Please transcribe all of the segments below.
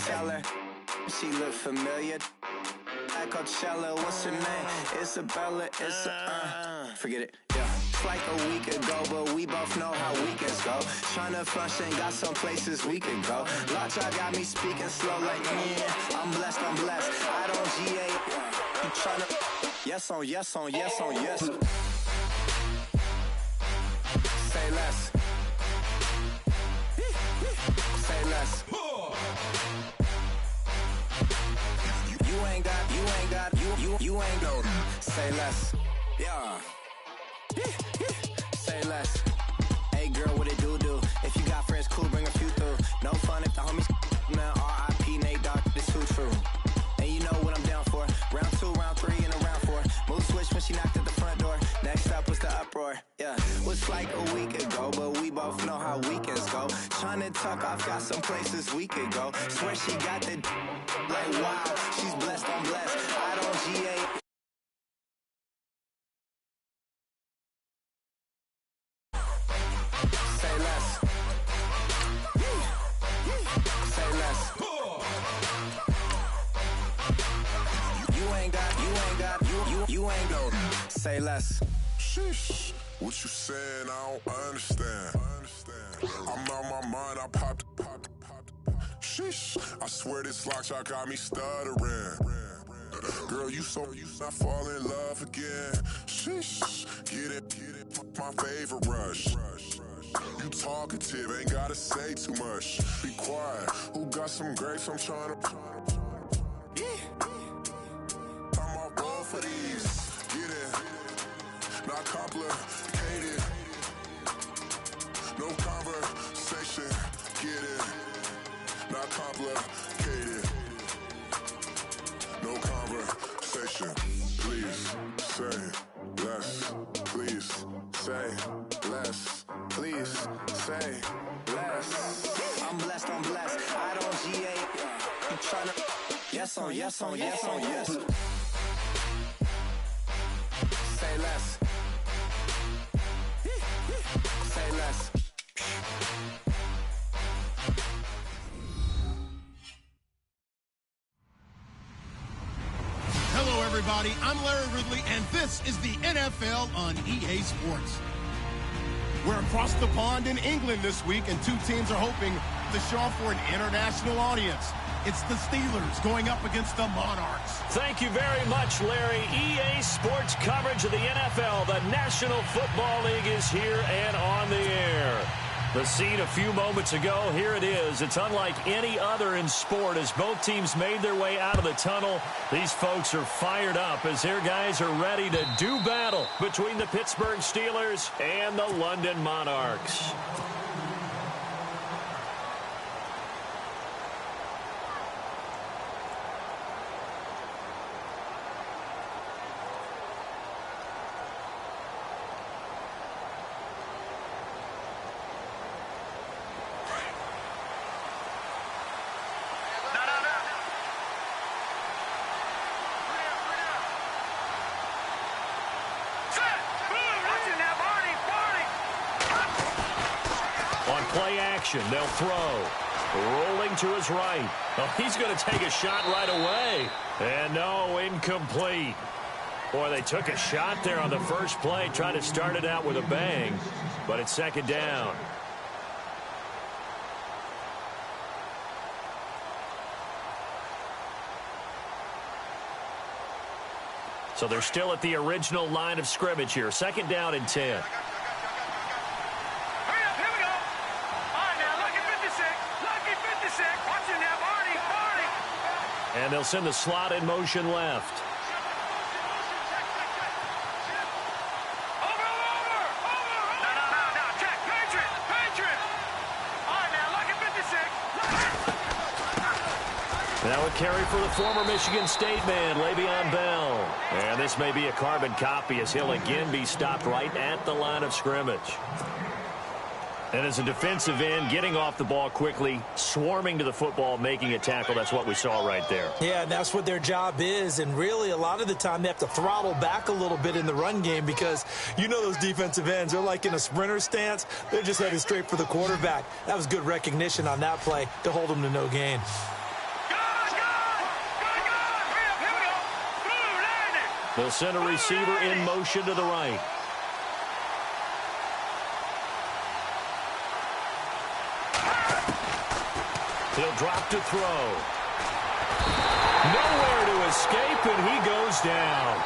tell her. She look familiar. At Coachella, what's her name? Isabella, forget it, yeah. It's like a week ago, but we both know how weekends go. Tryna function, got some places we could go. Lot y'all got me speaking slow like, yeah, I'm blessed. I don't GA, you tryna, yes on yes. Say less. Say less. You ain't no. Say less. Yeah. Say less. Hey girl, what it do? If you got friends, cool, bring a few through. No fun if the homies, man. R.I.P. Nate Dogg, this too true. And you know what I'm down for. Round 2, round 3, and a round 4. Move switch when she knocked at the front door. Next up was the uproar. Yeah, was like a week ago, but we both know how weekends go. Tryna tuck off, got some places we could go. Swear she got the like wow, she's blessed, I'm blessed. I don't GA. Say less. Say less. You ain't go. Say less. Sheesh. What you saying? I don't understand. I'm out my mind. I popped. Sheesh. I swear this lock shot got me stuttering. Girl, you not fall in love again. Sheesh. Get it. My favorite rush. You talkative, ain't gotta say too much. Be quiet. Who got some grapes? I'm trying to. I'm all roll for these. Get it. Not complicated. No conversation. Get it. Not complicated. No conversation. Please say less. Please say less. Please say less. I'm blessed. I don't GA. You tryna yes on. Say less. Say less. Hello, everybody. I'm Larry Ridley, and this is the NFL on EA Sports. We're across the pond in England this week, and two teams are hoping to show off for an international audience. It's the Steelers going up against the Monarchs. Thank you very much, Larry. EA Sports coverage of the NFL. The National Football League is here and on the air. The scene a few moments ago, here it is. It's unlike any other in sport as both teams made their way out of the tunnel. These folks are fired up as their guys are ready to do battle between the Pittsburgh Steelers and the London Monarchs. Play action. They'll throw. Rolling to his right. Oh, he's going to take a shot right away. And no, incomplete. Boy, they took a shot there on the first play, trying to start it out with a bang. But it's second down. So they're still at the original line of scrimmage here. Second down and 10. And they'll send the slot in motion left. Now a carry for the former Michigan State man, Le'Veon Bell. And this may be a carbon copy as he'll again be stopped right at the line of scrimmage. And as a defensive end, getting off the ball quickly, swarming to the football, making a tackle. That's what we saw right there. Yeah, and that's what their job is. And really, a lot of the time, they have to throttle back a little bit in the run game because you know those defensive ends, they're like in a sprinter stance. They're just headed straight for the quarterback. That was good recognition on that play to hold them to no gain. They'll send a receiver in motion to the right. He'll drop to throw. Nowhere to escape, and he goes down.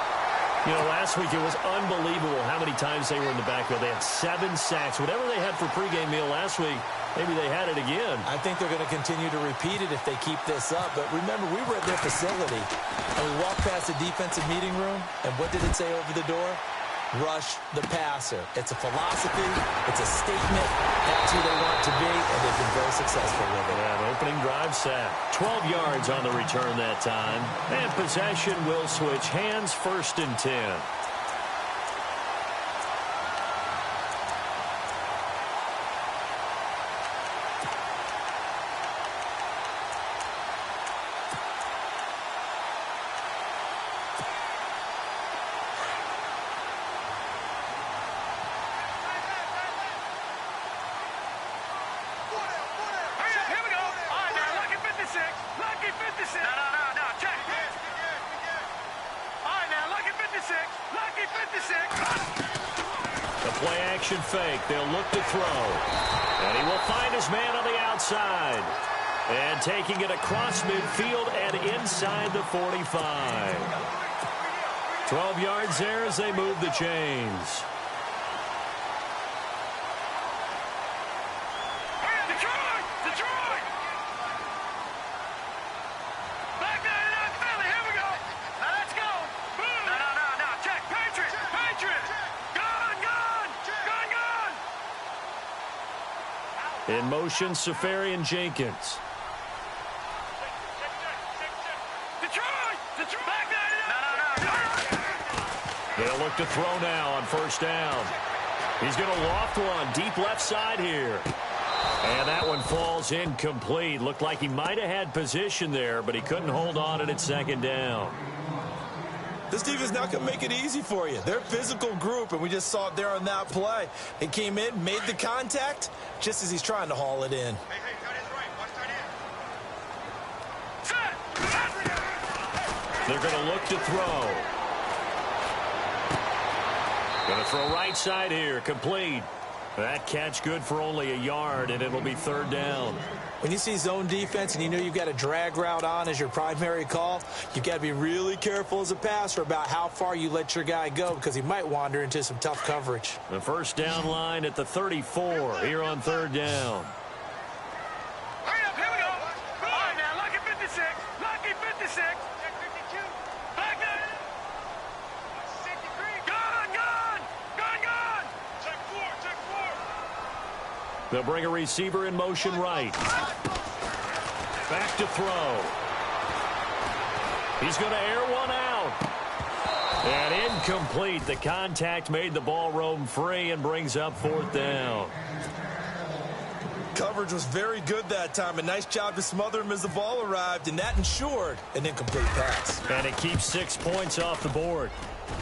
You know, last week it was unbelievable how many times they were in the backfield. They had 7 sacks. Whatever they had for pregame meal last week, maybe they had it again. I think they're going to continue to repeat it if they keep this up. But remember, we were at their facility, and we walked past the defensive meeting room, and what did it say over the door? Rush the passer. It's a philosophy. It's a statement. That's who they want to be, and they've been very successful with it. Yeah, an opening drive sack. 12 yards on the return that time. And possession will switch hands, 1st and 10. Play-action fake. They'll look to throw. And he will find his man on the outside. And taking it across midfield and inside the 45. 12 yards there as they move the chains. In motion, Safarian Jenkins. They'll look to throw now on 1st down. He's going to loft one deep left side here. And that one falls incomplete. Looked like he might have had position there, but he couldn't hold on at 2nd down. This defense not going to make it easy for you. They're a physical group, and we just saw it there on that play. He came in, made the contact, just as he's trying to haul it in. They're going to look to throw. Going to throw right side here, complete. That catch good for only a yard, and it'll be 3rd down. When you see zone defense and you know you've got a drag route on as your primary call, you've got to be really careful as a passer about how far you let your guy go because he might wander into some tough coverage. The 1st down line at the 34 here on 3rd down. They'll bring a receiver in motion right. Back to throw. He's going to air one out. And incomplete. The contact made the ball roam free and brings up 4th down. Coverage was very good that time. A nice job to smother him as the ball arrived, and that ensured an incomplete pass. And it keeps 6 points off the board.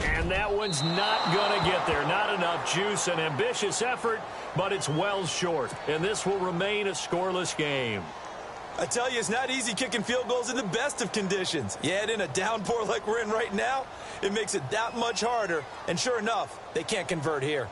And that one's not going to get there. Not enough juice. An ambitious effort, but it's well short. And this will remain a scoreless game. I tell you, it's not easy kicking field goals in the best of conditions. You add in a downpour like we're in right now, it makes it that much harder. And sure enough, they can't convert here.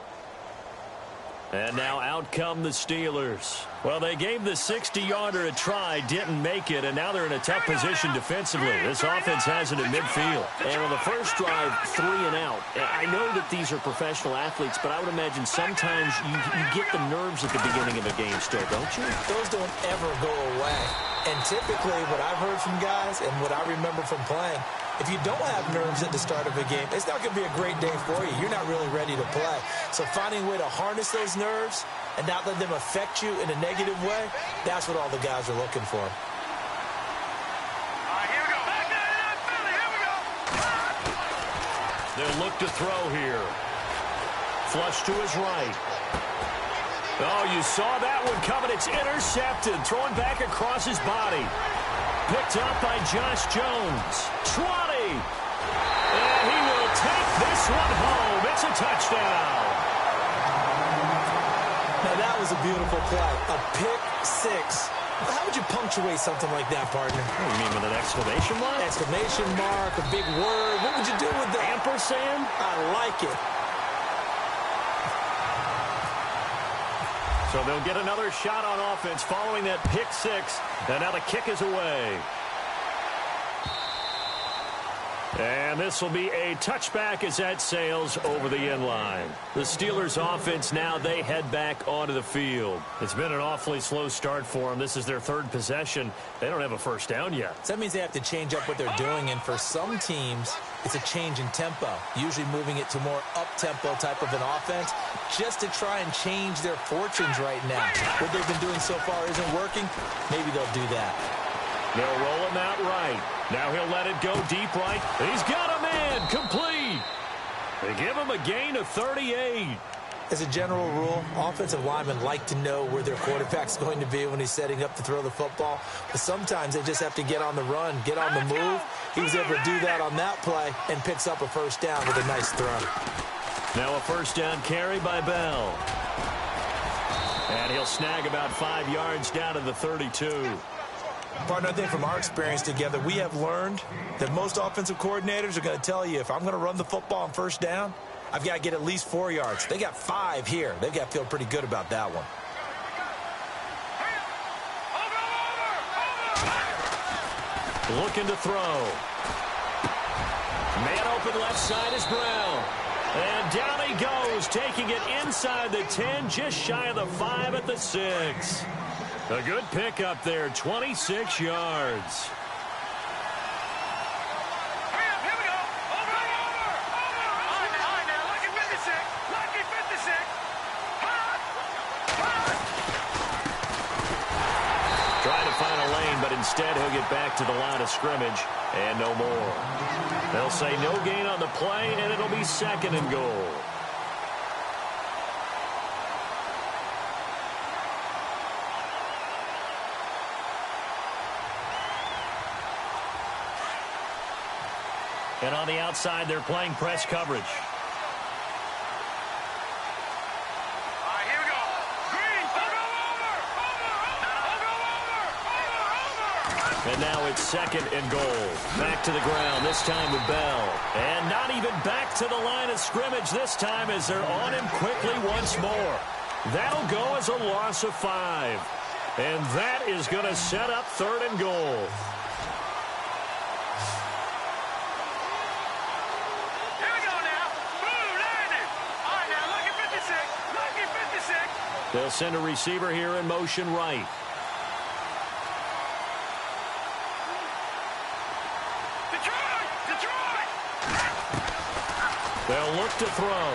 And now out come the Steelers. Well, they gave the 60-yarder a try, didn't make it, and now they're in a tough position defensively. This offense has it in midfield. And on the first drive, 3 and out. I know that these are professional athletes, but I would imagine sometimes you get the nerves at the beginning of a game still, don't you? Those don't ever go away. And typically what I've heard from guys and what I remember from playing, if you don't have nerves at the start of a game, it's not going to be a great day for you. You're not really ready to play. So finding a way to harness those nerves and not let them affect you in a negative way, that's what all the guys are looking for. Here we go. They'll look to throw here. Flush to his right. Oh, you saw that one coming. It's intercepted. Throwing back across his body. Picked up by Josh Jones. 20. And he will take this one home. It's a touchdown. Now, that was a beautiful play. A pick six How would you punctuate something like that, partner? What do you mean, with an exclamation mark? Exclamation mark, a big word. What would you do with that? Ampersand? I like it. So they'll get another shot on offense following that pick six. And now the kick is away. And this will be a touchback as that sails over the end line. The Steelers offense now, they head back onto the field. It's been an awfully slow start for them. This is their third possession. They don't have a first down yet. So that means they have to change up what they're doing, and for some teams, it's a change in tempo, usually moving it to more up-tempo type of an offense just to try and change their fortunes right now. What they've been doing so far isn't working. Maybe they'll do that. They'll roll him out right. Now he'll let it go deep right. He's got a man complete. They give him a gain of 38. As a general rule, offensive linemen like to know where their quarterback's going to be when he's setting up to throw the football. But sometimes they just have to get on the run, get on the move. He was able to do that on that play and picks up a first down with a nice throw. Now a first down carry by Bell. And he'll snag about 5 yards down to the 32. Partner, I think from our experience together, we have learned that most offensive coordinators are going to tell you, if I'm going to run the football on first down, I've got to get at least 4 yards. They got 5 here. They've got to feel pretty good about that one. Looking to throw. Man open left side is Brown. And down he goes, taking it inside the 10, just shy of the 5 at the 6. A good pick up there, 26 yards. Trying to find a lane, but instead he'll get back to the line of scrimmage and no more. They'll say no gain on the play, and it'll be second and goal. And on the outside, they're playing press coverage. All right, here we go. Green, over. And now it's second and goal. Back to the ground, this time with Bell. And not even back to the line of scrimmage this time as they're on him quickly once more. That'll go as a loss of 5. And that is going to set up third and goal. They'll send a receiver here in motion right. Detroit! They'll look to throw.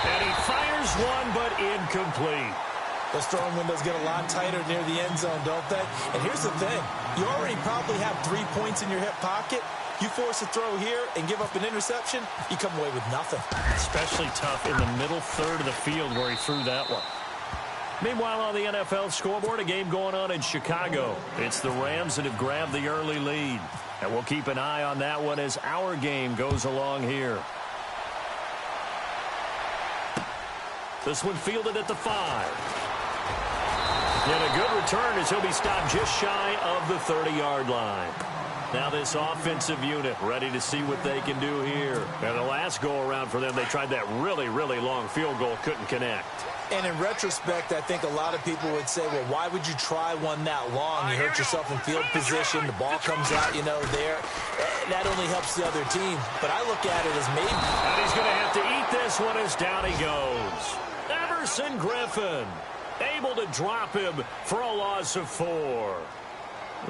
And he fires one, but incomplete. Those throwing windows get a lot tighter near the end zone, don't they? And here's the thing. You already probably have 3 points in your hip pocket. You force a throw here and give up an interception, you come away with nothing. Especially tough in the middle third of the field where he threw that one. Meanwhile, on the NFL scoreboard, a game going on in Chicago. It's the Rams that have grabbed the early lead. And we'll keep an eye on that one as our game goes along here. This one fielded at the 5. And a good return as he'll be stopped just shy of the 30-yard line. Now this offensive unit ready to see what they can do here. And the last go-around for them, they tried that really, really long field goal, couldn't connect. And in retrospect, I think a lot of people would say, well, why would you try one that long? You hurt yourself in field position. The ball comes out, there. That only helps the other team. But I look at it as maybe. And he's going to have to eat this one as down he goes. Everson Griffin able to drop him for a loss of 4.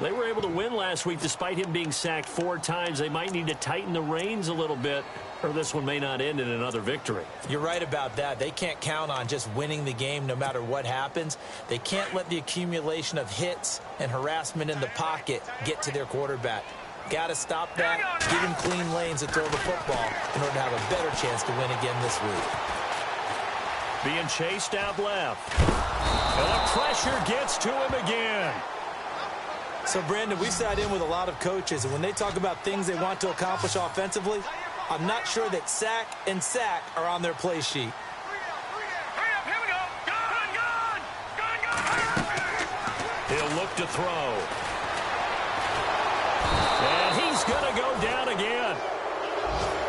They were able to win last week despite him being sacked 4 times. They might need to tighten the reins a little bit, or this one may not end in another victory. You're right about that. They can't count on just winning the game no matter what happens. They can't let the accumulation of hits and harassment in the pocket get to their quarterback. Got to stop that, give him clean lanes to throw the football in order to have a better chance to win again this week. Being chased out left. And the pressure gets to him again. So, Brandon, we've sat in with a lot of coaches, and when they talk about things they want to accomplish offensively, I'm not sure that sack and sack are on their play sheet. Hurry up, here we go. Gun! He'll to throw. And he's going to go down again.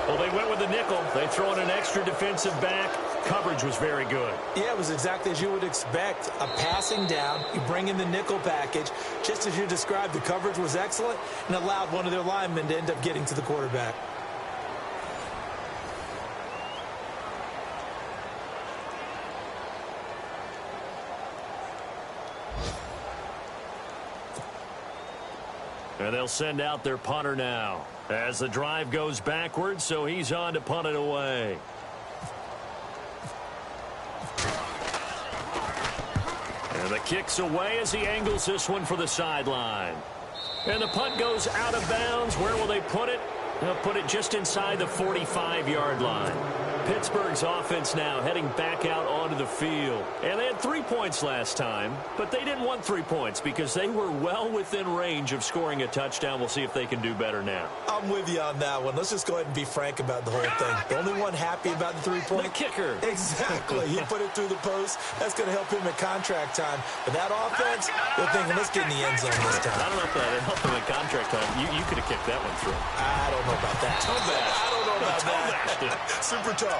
Well, they went with the nickel. They throw in an extra defensive back. Coverage was very good. Yeah, it was exactly as you would expect. A passing down, you bring in the nickel package. Just as you described, the coverage was excellent and allowed one of their linemen to end up getting to the quarterback. And they'll send out their punter now as the drive goes backwards, so he's on to punt it away. And the kick's away as he angles this one for the sideline. And the punt goes out of bounds. Where will they put it? They'll put it just inside the 45-yard line. Pittsburgh's offense now heading back out onto the field. And they had 3 points last time, but they didn't want 3 points because they were well within range of scoring a touchdown. We'll see if they can do better now. I'm with you on that one. Let's just go ahead and be frank about the whole thing. The only one happy about the 3-point? The kicker. Exactly. He put it through the post. That's going to help him at contract time. But that offense, they're thinking, let's get in the end zone this time. I don't know if that helped him at contract time. You could have kicked that one through. I don't know about that. I don't know about that. Super tough.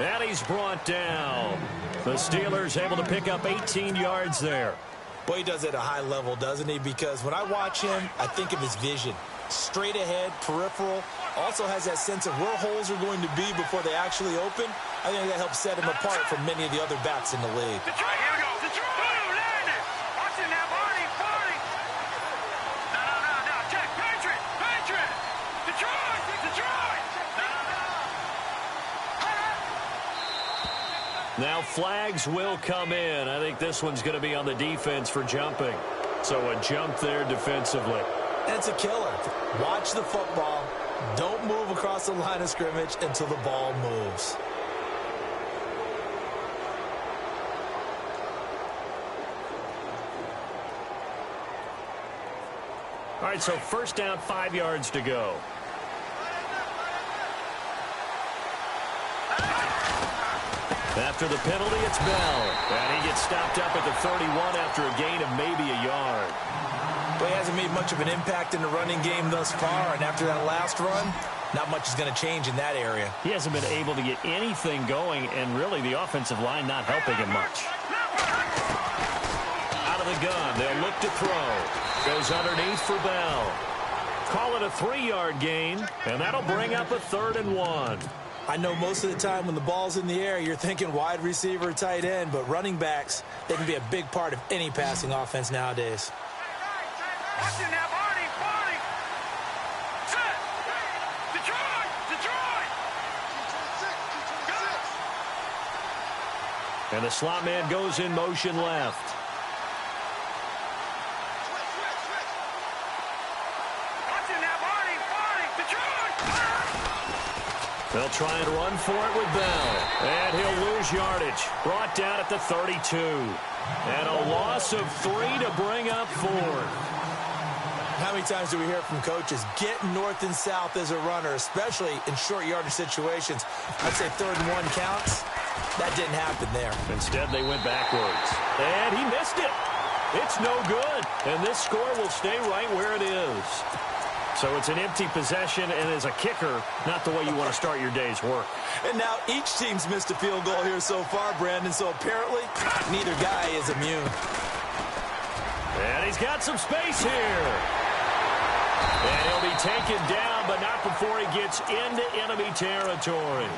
And he's brought down. The Steelers able to pick up 18 yards there. Boy, he does it at a high level, doesn't he? Because when I watch him, I think of his vision. Straight ahead, peripheral. Also has that sense of where holes are going to be before they actually open. I think that helps set him apart from many of the other backs in the league. Here we go. Landon. Watch it now, Barney. No. Check. Patriot. Detroit. Now flags will come in. I think this one's going to be on the defense for jumping. So a jump there defensively. That's a killer. Watch the football. Don't move across the line of scrimmage until the ball moves. All right, so first down, 5 yards to go. After the penalty, it's Bell. And he gets stopped up at the 31 after a gain of maybe a yard. But he hasn't made much of an impact in the running game thus far. And after that last run, not much is going to change in that area. He hasn't been able to get anything going, and really the offensive line not helping him much. Out of the gun, they'll look to throw. Goes underneath for Bell. Call it a 3-yard gain, and that'll bring up a 3rd and 1. I know most of the time when the ball's in the air, you're thinking wide receiver, tight end, but running backs, they can be a big part of any passing offense nowadays. Watch it now, Barney. Set. Detroit. And the slot man goes in motion left. Watch it now, Barney. Detroit. They'll try and run for it with Bell. And he'll lose yardage. Brought down at the 32. And a loss of 3 to bring up 4th. How many times do we hear from coaches, get north and south as a runner, especially in short yardage situations? I'd say 3rd and 1 counts. That didn't happen there. Instead, they went backwards. And he missed it. It's no good. And this score will stay right where it is. So it's an empty possession, and as a kicker, not the way you want to start your day's work. And now each team's missed a field goal here so far, Brandon, so apparently neither guy is immune. And he's got some space here. And he'll be taken down, but not before he gets into enemy territory.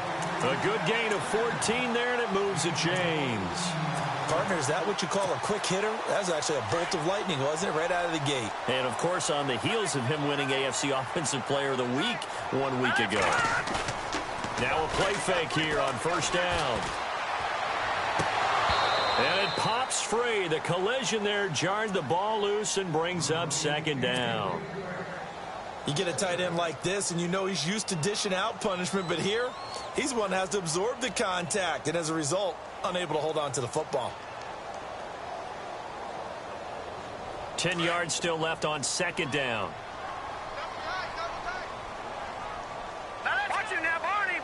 A good gain of 14 there, and it moves the chains. Partner, is that what you call a quick hitter? That was actually a bolt of lightning, wasn't it? Right out of the gate. And, of course, on the heels of him winning AFC Offensive Player of the Week 1 week ago. Now a play fake here on first down. And it pops free. The collision there jarred the ball loose and brings up 2nd down. You get a tight end like this, and you know he's used to dishing out punishment, but here, he's one that has to absorb the contact, and as a result, unable to hold on to the football. 10 yards still left on 2nd down. Watch it now, Barney.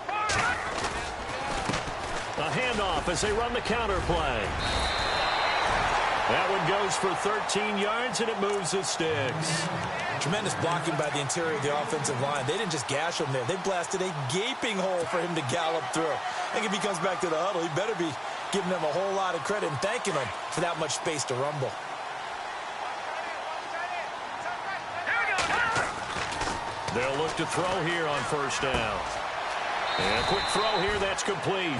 A handoff as they run the counter play. That one goes for 13 yards, and it moves the sticks. Tremendous blocking by the interior of the offensive line. They didn't just gash him there. They blasted a gaping hole for him to gallop through. I think if he comes back to the huddle, he better be giving them a whole lot of credit and thanking them for that much space to rumble. They'll look to throw here on first down. And a quick throw here, that's complete.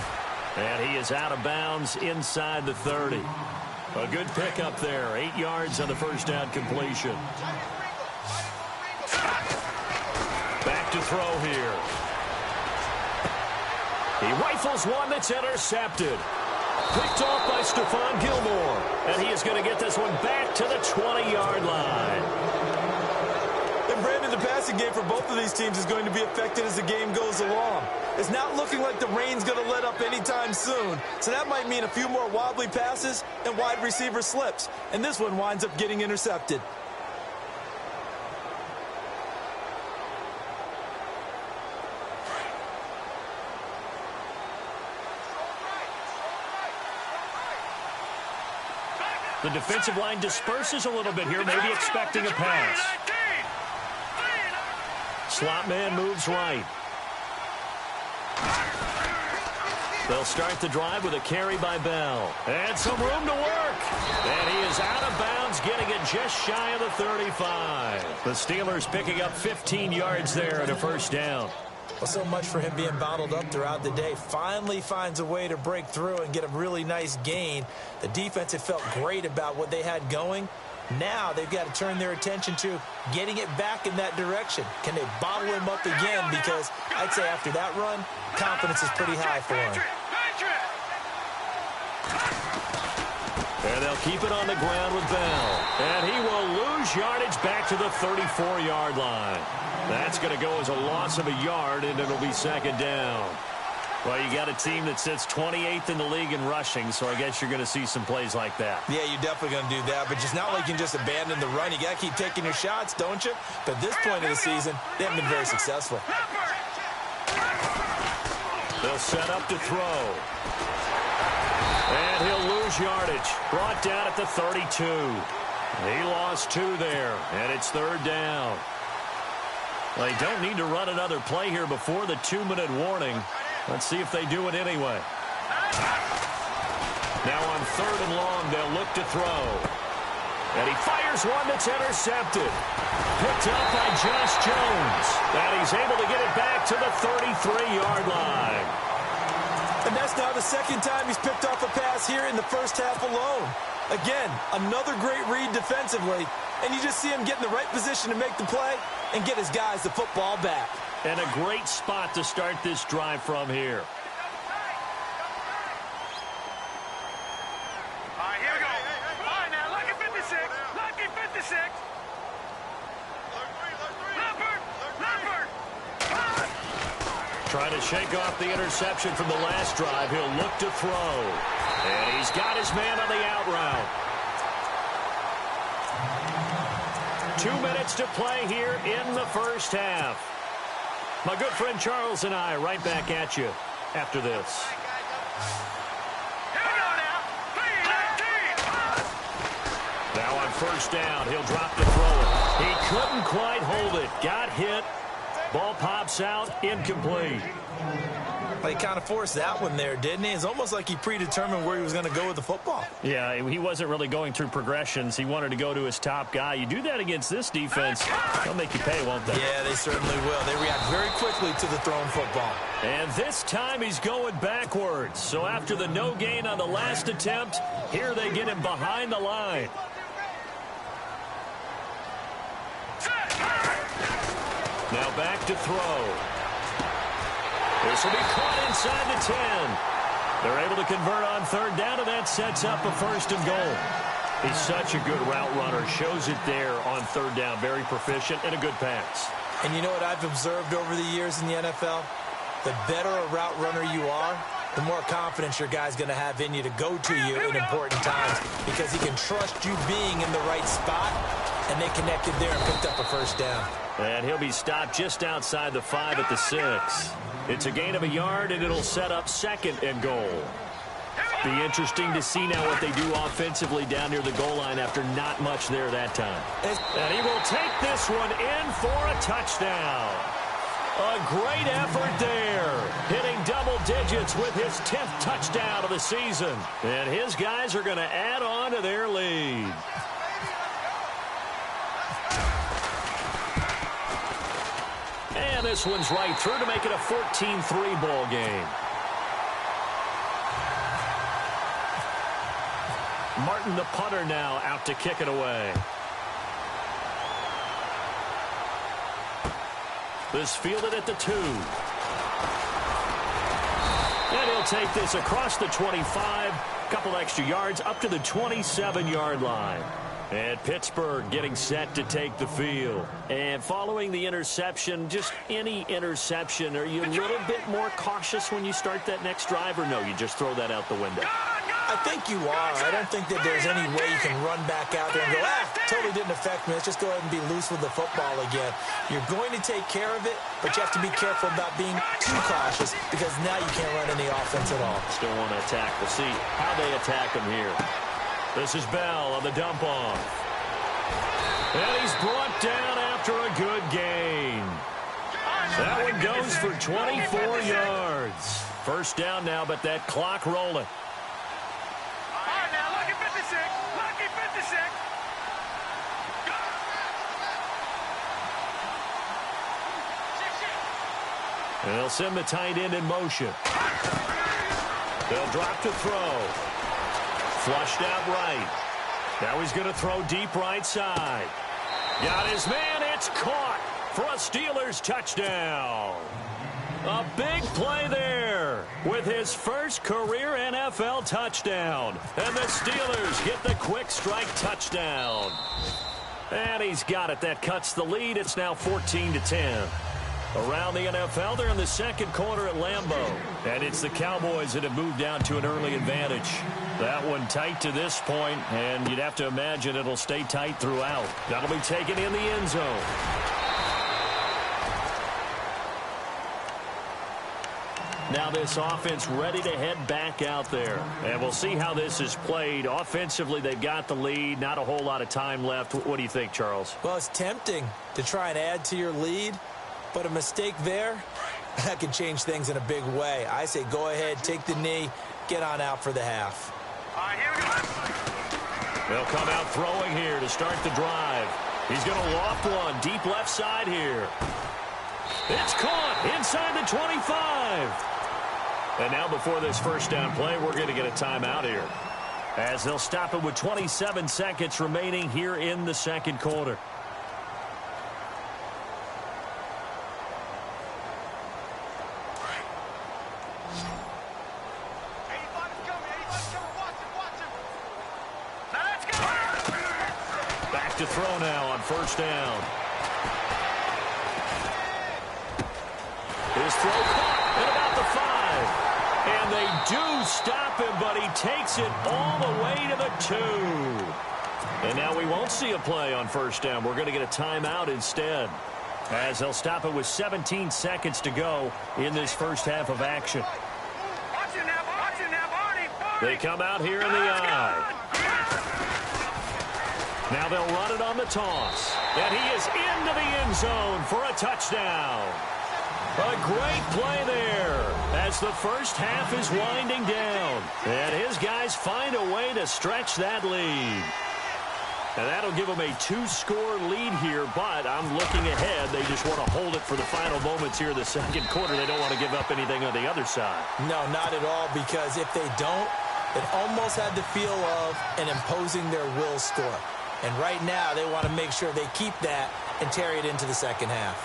And he is out of bounds inside the 30. A good pickup there. 8 yards on the first down completion. Back to throw here. He rifles one that's intercepted. Picked off by Stephon Gilmore. And he is going to get this one back to the 20-yard line. And Brandon, the passing game for both of these teams is going to be affected as the game goes along. It's not looking like the rain's going to let up anytime soon. So that might mean a few more wobbly passes and wide receiver slips. And this one winds up getting intercepted. The defensive line disperses a little bit here, maybe expecting a pass. Slot man moves right. They'll start the drive with a carry by Bell. And some room to work. And he is out of bounds, getting it just shy of the 35. The Steelers picking up 15 yards there and a first down. Well, so much for him being bottled up throughout the day. Finally finds a way to break through and get a really nice gain. The defense had felt great about what they had going. Now they've got to turn their attention to getting it back in that direction. Can they bottle him up again? Because I'd say after that run, confidence is pretty high for him. And they'll keep it on the ground with Bell. And he will lose yardage back to the 34-yard line. That's going to go as a loss of a yard, and it'll be second down. Well, you got a team that sits 28th in the league in rushing, so I guess you're going to see some plays like that. Yeah, you're definitely going to do that, but it's not like you can just abandon the run. You got to keep taking your shots, don't you? But at this point of the season, they haven't been very successful. They'll set up to throw. And he'll lose yardage. Brought down at the 32. He lost 2 there, and it's third down. Well, they don't need to run another play here before the 2-minute warning. Let's see if they do it anyway. Now on third and long, they'll look to throw. And he fires one that's intercepted. Picked up by Josh Jones. And he's able to get it back to the 33-yard line. And that's now the second time he's picked off a pass here in the first half alone. Again, another great read defensively. And you just see him get in the right position to make the play and get his guys the football back. And a great spot to start this drive from here. All right, here we go. All right, now, lucky 56. Lucky 56. Leopard. Trying to shake off the interception from the last drive. He'll look to throw. And he's got his man on the out route. 2 minutes to play here in the first half. My good friend Charles and I right back at you after this. Now on first down, he'll drop to throw it. He couldn't quite hold it. Got hit. Ball pops out, incomplete. Well, he kind of forced that one there, didn't he? It's almost like he predetermined where he was going to go with the football. Yeah, he wasn't really going through progressions. He wanted to go to his top guy. You do that against this defense, they'll make you pay, won't they? Yeah, they certainly will. They react very quickly to the thrown football. And this time he's going backwards. So after the no gain on the last attempt, here they get him behind the line. Now back to throw. This will be caught inside the 10. They're able to convert on third down, and that sets up a first and goal. He's such a good route runner. Shows it there on third down. Very proficient and a good pass. And you know what I've observed over the years in the NFL? The better a route runner you are, the more confidence your guy's going to have in you to go to you in important times because he can trust you being in the right spot, and they connected there and picked up a first down. And he'll be stopped just outside the 5 at the 6. It's a gain of a yard, and it'll set up second and goal. Be interesting to see now what they do offensively down near the goal line after not much there that time. And he will take this one in for a touchdown. A great effort there, hitting double digits with his 10th touchdown of the season. And his guys are going to add on to their lead. And this one's right through to make it a 14-3 ball game. Martin, the punter, now out to kick it away. This fielded at the 2. And he'll take this across the 25. Couple extra yards up to the 27-yard line. And Pittsburgh getting set to take the field. And following the interception, just any interception, are you a little bit more cautious when you start that next drive, or no, you just throw that out the window? I think you are. I don't think that there's any way you can run back out there and go, totally didn't affect me. Let's just go ahead and be loose with the football again. You're going to take care of it, but you have to be careful about being too cautious because now you can't run any offense at all. Still want to attack. We'll see how they attack him here. This is Bell on the dump-off. And he's brought down after a good gain. That one goes for 24 yards. First down now, but that clock rolling. And they'll send the tight end in motion. They'll drop to throw. Flushed out right. Now he's going to throw deep right side. Got his man. It's caught for a Steelers touchdown. A big play there with his first career NFL touchdown. And the Steelers get the quick strike touchdown. And he's got it. That cuts the lead. It's now 14-10. Around the NFL, they're in the second quarter at Lambeau. And it's the Cowboys that have moved down to an early advantage. That one tight to this point, and you'd have to imagine it'll stay tight throughout. That'll be taken in the end zone. Now this offense ready to head back out there. And we'll see how this is played. Offensively, they've got the lead. Not a whole lot of time left. What do you think, Charles? Well, it's tempting to try and add to your lead. But a mistake there, that can change things in a big way. I say go ahead, take the knee, get on out for the half. All right, here we go. They'll come out throwing here to start the drive. He's going to loft one deep left side here. It's caught inside the 25. And now before this first down play, we're going to get a timeout here, as they'll stop it with 27 seconds remaining here in the second quarter. To throw now on first down. His throw caught at about the 5. And they do stop him, but he takes it all the way to the 2. And now we won't see a play on first down. We're going to get a timeout instead, as they'll stop it with 17 seconds to go in this first half of action. They come out here in the eye. Now they'll run it on the toss. And he is into the end zone for a touchdown. A great play there as the first half is winding down. And his guys find a way to stretch that lead. And that'll give them a 2-score lead here, but I'm looking ahead. They just want to hold it for the final moments here in the second quarter. They don't want to give up anything on the other side. No, not at all, because if they don't, it almost had the feel of an imposing their will score. And right now, they want to make sure they keep that and carry it into the second half.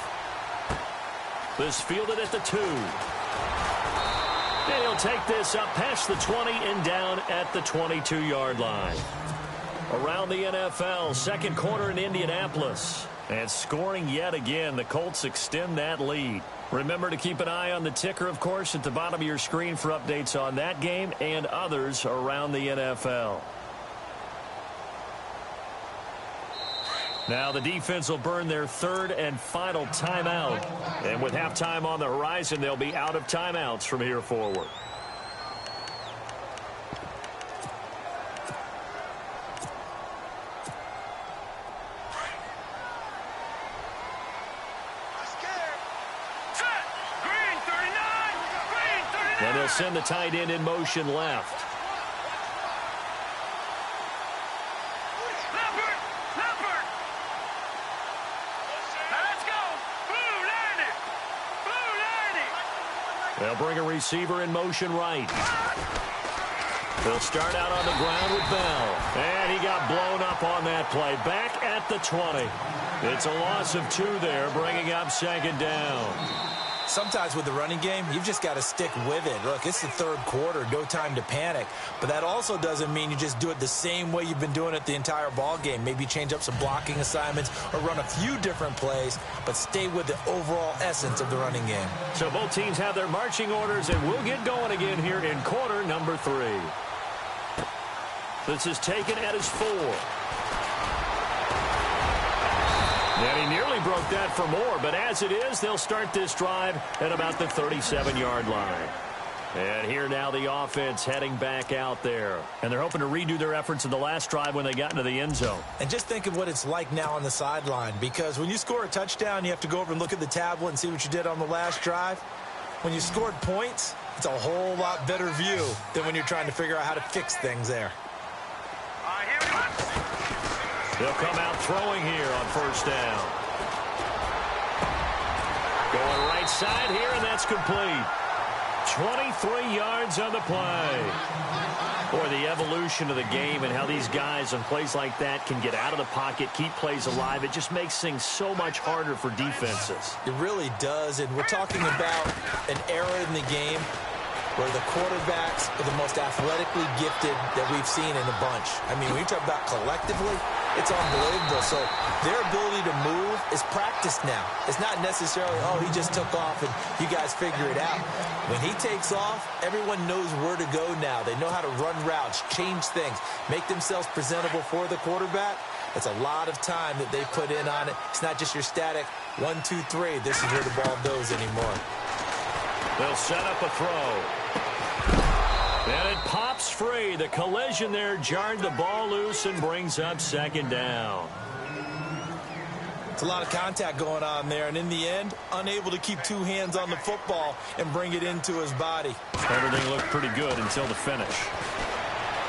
This fielded at the 2. And he'll take this up past the 20 and down at the 22-yard line. Around the NFL, second quarter in Indianapolis. And scoring yet again, the Colts extend that lead. Remember to keep an eye on the ticker, of course, at the bottom of your screen for updates on that game and others around the NFL. Now the defense will burn their third and final timeout. And with halftime on the horizon, they'll be out of timeouts from here forward. they'll send the tight end in motion left. They'll bring a receiver in motion right. They'll start out on the ground with Bell. And he got blown up on that play. Back at the 20. It's a loss of 2 there, bringing up second down. Sometimes with the running game, you've just got to stick with it. Look, it's the third quarter, no time to panic. But that also doesn't mean you just do it the same way you've been doing it the entire ball game. Maybe change up some blocking assignments or run a few different plays, but stay with the overall essence of the running game. So both teams have their marching orders, and we'll get going again here in quarter number 3. This is taken at his 4. And he nearly broke that for more, but as it is, they'll start this drive at about the 37-yard line. And here now the offense heading back out there. And they're hoping to redo their efforts in the last drive when they got into the end zone. And just think of what it's like now on the sideline, because when you score a touchdown, you have to go over and look at the tablet and see what you did on the last drive. When you scored points, it's a whole lot better view than when you're trying to figure out how to fix things there. They'll come out throwing here on first down. Going right side here, and that's complete. 23 yards on the play. Boy, the evolution of the game and how these guys on plays like that can get out of the pocket, keep plays alive, it just makes things so much harder for defenses. It really does, and we're talking about an era in the game where the quarterbacks are the most athletically gifted that we've seen in a bunch. I mean, when you talk about collectively, it's unbelievable. So their ability to move is practiced now. It's not necessarily, oh, he just took off and you guys figure it out. When he takes off, everyone knows where to go now. They know how to run routes, change things, make themselves presentable for the quarterback. It's a lot of time that they put in on it. It's not just your static 1, 2, 3. This is where the ball goes anymore. They'll set up a throw. And it pops free. The collision there jarred the ball loose and brings up second down. It's a lot of contact going on there, and in the end, unable to keep 2 hands on the football and bring it into his body. Everything looked pretty good until the finish.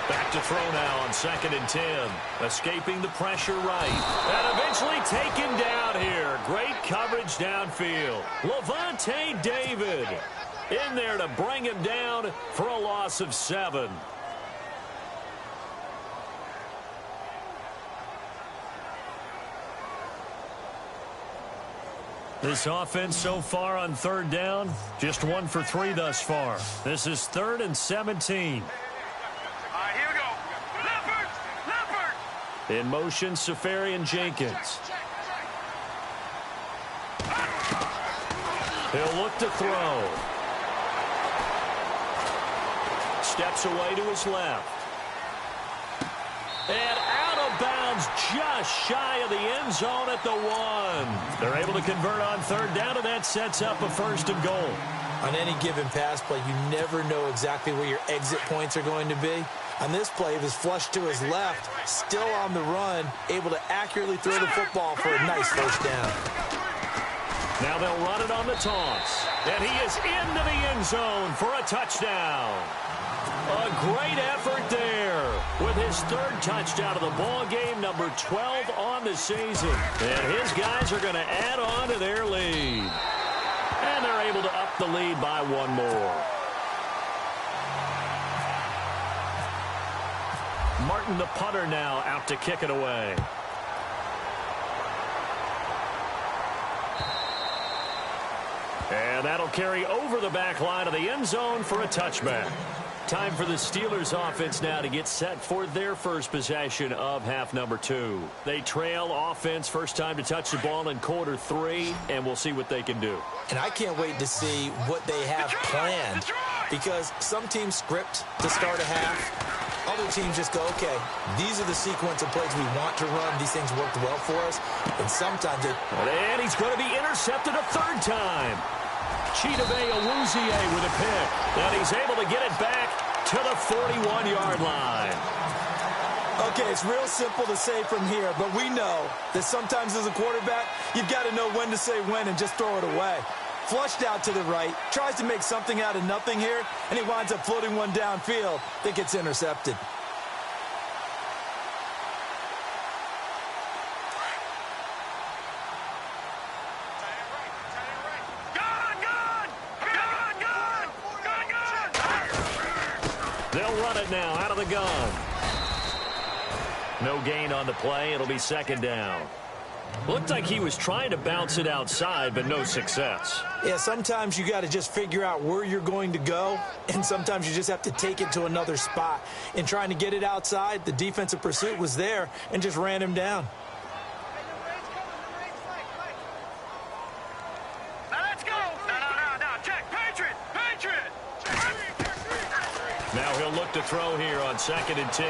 Back to throw now on 2nd and 10. Escaping the pressure right. And eventually taken down here. Great coverage downfield. Levante David in there to bring him down for a loss of 7. This offense so far on 3rd down, just 1 for 3 thus far. This is 3rd and 17. Here we go. Leopard! In motion, Safarian Jenkins. He'll look to throw. Steps away to his left. And out of bounds just shy of the end zone at the 1. They're able to convert on 3rd down, and that sets up a 1st and goal. On any given pass play, you never know exactly where your exit points are going to be. On this play, it was flushed to his left, still on the run, able to accurately throw the football for a nice 1st down. Now they'll run it on the toss. And he is into the end zone for a touchdown. A great effort there with his 3rd touchdown of the ball game, number 12 on the season. And his guys are going to add on to their lead. And they're able to up the lead by 1 more. Martin, the punter, now out to kick it away. And that'll carry over the back line of the end zone for a touchback. Time for the Steelers offense now to get set for their first possession of half number 2. They trail offense, first time to touch the ball in quarter 3, and we'll see what they can do. And I can't wait to see what they have planned, because some teams script to start a half. Other teams just go, okay, these are the sequence of plays we want to run. These things worked well for us. And sometimes it... And he's going to be intercepted a 3rd time. Chidobe Awuzie with a pick. And he's able to get it back to the 41-yard line. Okay, it's real simple to say from here, but we know that sometimes as a quarterback, you've got to know when to say when and just throw it away. flushed out to the right, tries to make something out of nothing here, and he winds up floating one downfield that gets intercepted. They'll run it now out of the gun. No gain on the play. It'll be second down. Looked like he was trying to bounce it outside, but no success. Yeah, sometimes you got to just figure out where you're going to go, and sometimes you just have to take it to another spot. In trying to get it outside, the defensive pursuit was there and just ran him down. Now let's go. No. Check. Patriot. Now he'll look to throw here on 2nd and 10.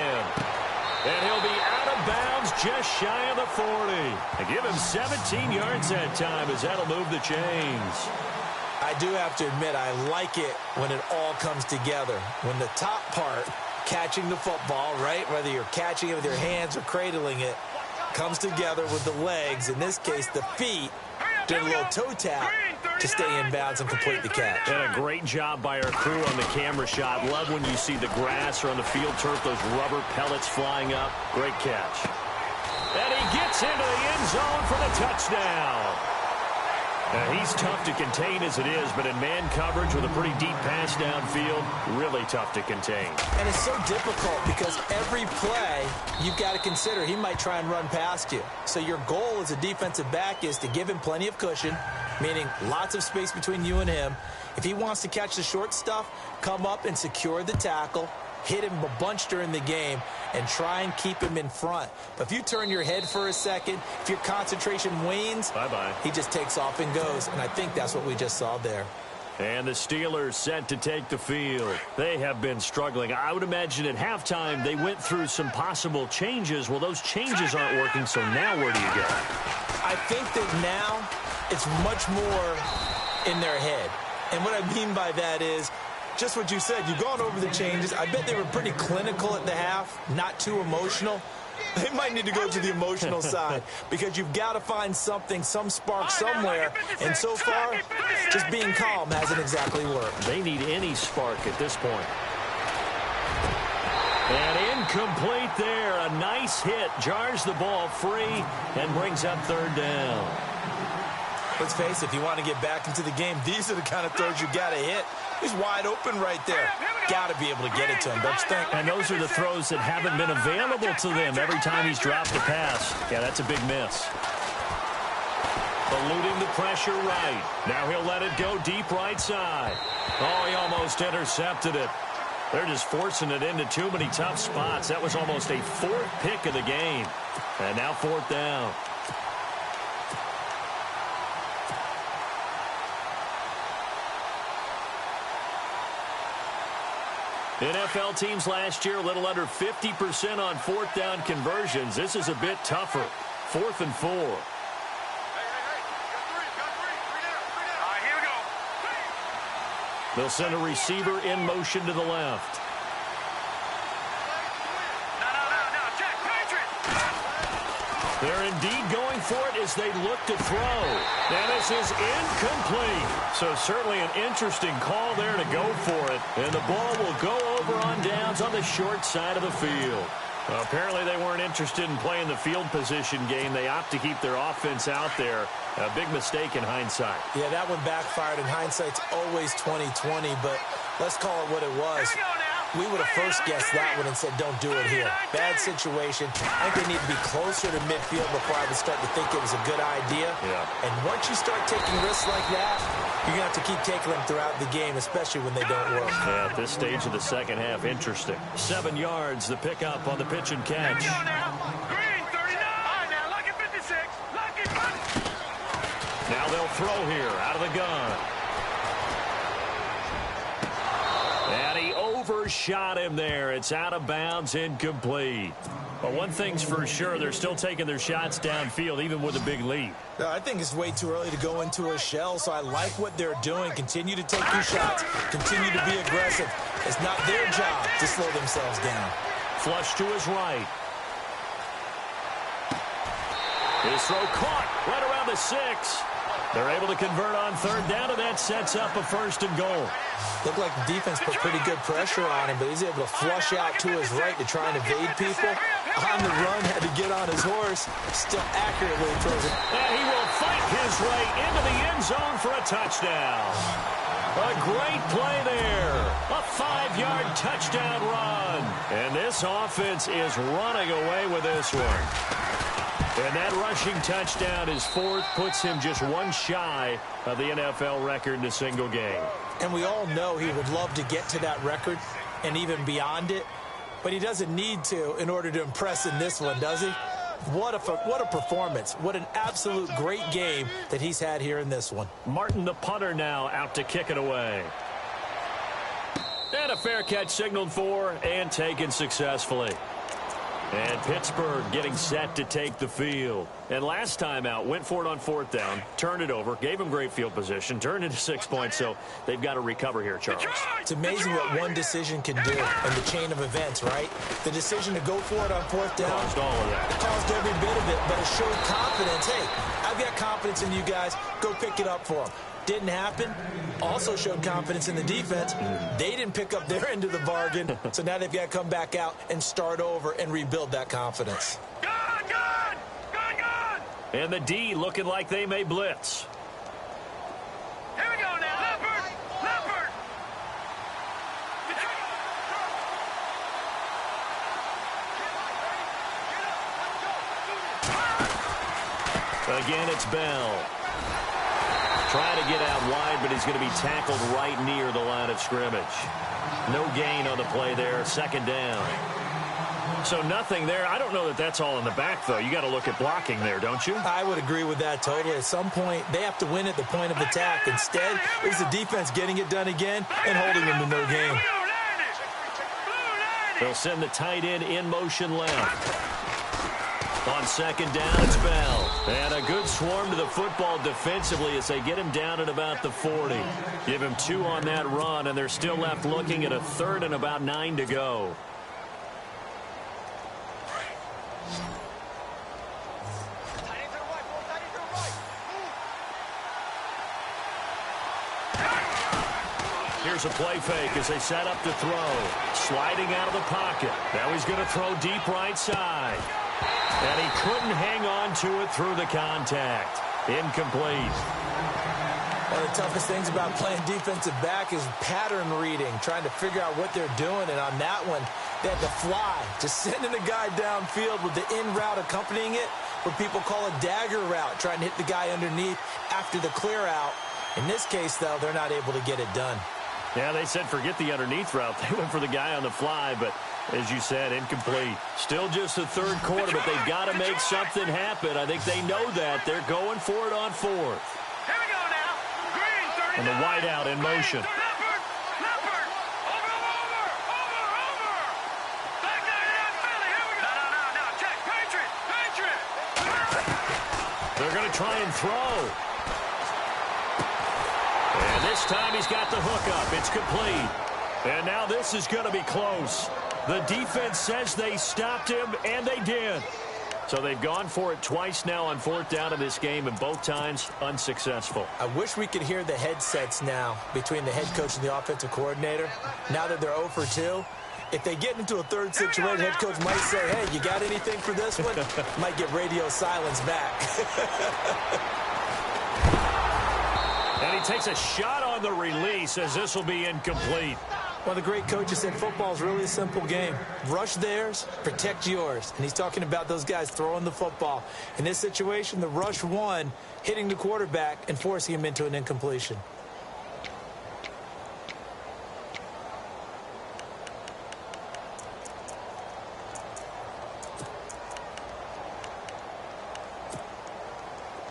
And he'll be out of bounds just shy of the 40. And give him 17 yards that time as that'll move the chains. I do have to admit, I like it when it all comes together. When the top part, catching the football, right, whether you're catching it with your hands or cradling it, comes together with the legs, in this case the feet, doing a little toe tap to stay in bounds and complete the catch. And a great job by our crew on the camera shot. Love when you see the grass or on the field turf, those rubber pellets flying up. Great catch. And he gets into the end zone for the touchdown. He's tough to contain as it is, but in man coverage with a pretty deep pass downfield, really tough to contain. And it's so difficult because every play you've got to consider he might try and run past you. So your goal as a defensive back is to give him plenty of cushion, meaning lots of space between you and him. If he wants to catch the short stuff, come up and secure the tackle, hit him a bunch during the game, and try and keep him in front. But if you turn your head for a second, if your concentration wanes, bye-bye, he just takes off and goes. And I think that's what we just saw there. And the Steelers set to take the field. They have been struggling. I would imagine at halftime they went through some possible changes. Well, those changes aren't working, so now where do you go? I think that now it's much more in their head. And what I mean by that is just what you said. You've gone over the changes. I bet they were pretty clinical at the half, not too emotional. They might need to go to the emotional side because you've got to find something, some spark somewhere. And so far, just being calm hasn't exactly worked. They need any spark at this point. And incomplete there. A nice hit. Jars the ball free and brings up third down. Let's face it, if you want to get back into the game, these are the kind of throws you got to hit. He's wide open right there. Got to be able to get it to him, don't you think? And those are the throws that haven't been available to them every time he's dropped a pass. Yeah, that's a big miss. Eluding the pressure right. Now he'll let it go deep right side. Oh, he almost intercepted it. They're just forcing it into too many tough spots. That was almost a fourth pick of the game. And now fourth down. NFL teams last year a little under 50% on fourth down conversions. This is a bit tougher. 4th and 4. Hey, got three down. Here we go. They'll send a receiver in motion to the left. No. Check. Patriot. They're indeed going for it as they look to throw. And this is incomplete. So certainly an interesting call there to go for it. And the ball will go over on downs on the short side of the field. Well, apparently they weren't interested in playing the field position game. They opt to keep their offense out there. A big mistake in hindsight. Yeah, that one backfired. In hindsight's always 20/20, but let's call it what it was. We would have first guessed that one and said, don't do it here. Bad situation. I think they need to be closer to midfield before I would start to think it was a good idea. Yeah. And once you start taking risks like that, you're going to have to keep taking them throughout the game, especially when they don't work. Yeah, at this stage of the second half, interesting. 7 yards, the pickup on the pitch and catch. Here we go now. Green, 39. All right, now, lucky 56. Lucky 50. Now they'll throw here out of the gun. And he overshot him there. It's out of bounds, incomplete. But one thing's for sure, they're still taking their shots downfield, even with a big lead. I think it's way too early to go into a shell, so I like what they're doing. Continue to take your shots. Continue to be aggressive. It's not their job to slow themselves down. Flush to his right. His throw caught right around the 6. They're able to convert on third down, and that sets up a 1st and goal. Looked like the defense put pretty good pressure on him, but he's able to flush out to his right to try and evade people. On the run, had to get on his horse. Still accurately throws it. And he will fight his way into the end zone for a touchdown. A great play there. A 5-yard touchdown run. And this offense is running away with this one. And that rushing touchdown is 4th, puts him just one shy of the NFL record in a single game. And we all know he would love to get to that record and even beyond it, but he doesn't need to in order to impress in this one, does he? What a performance. What an absolute great game that he's had here in this one. Martin, the punter, now out to kick it away. And a fair catch signaled for and taken successfully. And Pittsburgh getting set to take the field. And last time out, went for it on 4th down, turned it over, gave them great field position, turned into 6 points, so they've got to recover here, Charles. It's amazing what one decision can do in the chain of events, right? The decision to go for it on 4th down caused all of that. It caused every bit of it, but it showed confidence. Hey, I've got confidence in you guys. Go pick it up for them. Didn't happen. Also showed confidence in the defense. They didn't pick up their end of the bargain, so now they've got to come back out and start over and rebuild that confidence. Gone! And the D looking like they may blitz. Here we go now. Leopard! Again, it's Bell. Trying to get out wide, but he's going to be tackled right near the line of scrimmage. No gain on the play there. 2nd down. So nothing there. I don't know that that's all in the back, though. You got to look at blocking there, don't you? I would agree with that totally. At some point, they have to win at the point of attack. Instead, it's the defense getting it done again and holding them to no gain. They'll send the tight end in motion left. On 2nd down, it's Bell. And a good swarm to the football defensively as they get him down at about the 40. Give him 2 on that run, and they're still left looking at a 3rd and about 9 to go. Here's a play fake as they set up to throw. Sliding out of the pocket. Now he's going to throw deep right side. And he couldn't hang on to it through the contact. Incomplete. One of the toughest things about playing defensive back is pattern reading, trying to figure out what they're doing. And on that one, they had to fly, just sending the guy downfield with the in route accompanying it, what people call a dagger route, trying to hit the guy underneath after the clear out. In this case, though, they're not able to get it done. Yeah, they said forget the underneath route. They went for the guy on the fly, but as you said, incomplete. Still just the 3rd quarter, but they've got to make something happen. I think they know that. They're going for it on 4th. Here we go now. Green, 39. And the wideout in motion. Leopard. Over. Back there in Philly. Here we go. No. Check. Patriot. They're going to try and throw. And this time he's got the hook up. It's complete. And now this is going to be close. The defense says they stopped him, and they did. So they've gone for it twice now on 4th down in this game, and both times unsuccessful. I wish we could hear the headsets now between the head coach and the offensive coordinator. Now that they're 0 for 2, if they get into a 3rd situation, head coach might say, hey, you got anything for this one? Might get radio silence back. And he takes a shot on the release as this will be incomplete. Well, the great coach has said football is really a simple game. Rush theirs, protect yours. And he's talking about those guys throwing the football. In this situation, the rush won, hitting the quarterback and forcing him into an incompletion.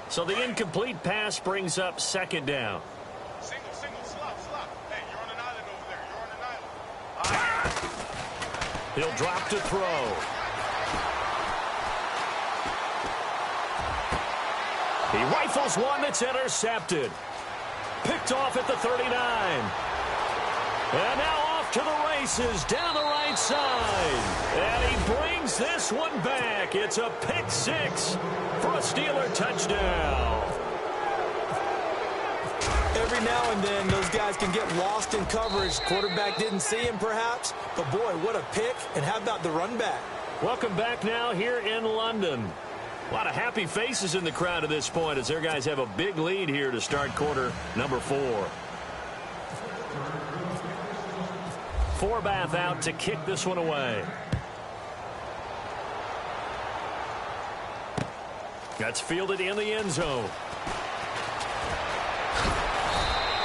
So the incomplete pass brings up 2nd down. Single, slop. Hey, you're on an island over there. You're on an island. He'll drop to throw. He rifles one that's intercepted. Picked off at the 39. And now off to the races down the right side. And he brings this one back. It's a pick 6 for a Steeler touchdown. Every now and then, those guys can get lost in coverage. Quarterback didn't see him, perhaps. But, boy, what a pick. And how about the run back? Welcome back now here in London. A lot of happy faces in the crowd at this point as their guys have a big lead here to start quarter number 4. Forbath out to kick this one away. That's fielded in the end zone.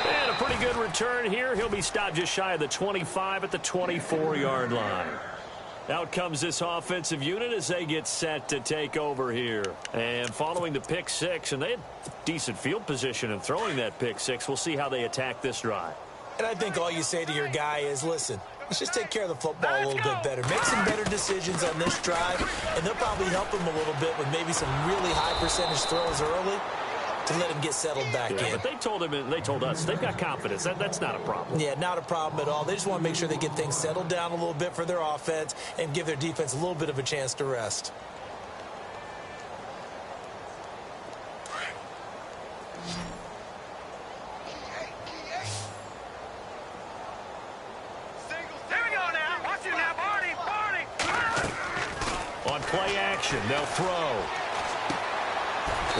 And a pretty good return here. He'll be stopped just shy of the 25 at the 24-yard line. Out comes this offensive unit as they get set to take over here. And following the pick six, and they had decent field position in throwing that pick six. We'll see how they attack this drive. And I think all you say to your guy is, listen, let's just take care of the football a little bit better. Make some better decisions on this drive, and they'll probably help him a little bit with maybe some really high percentage throws early to let him get settled back in. But they told him, and they told us, they've got confidence. That's not a problem. Yeah, not a problem at all. They just want to make sure they get things settled down a little bit for their offense and give their defense a little bit of a chance to rest. On play action, they'll throw.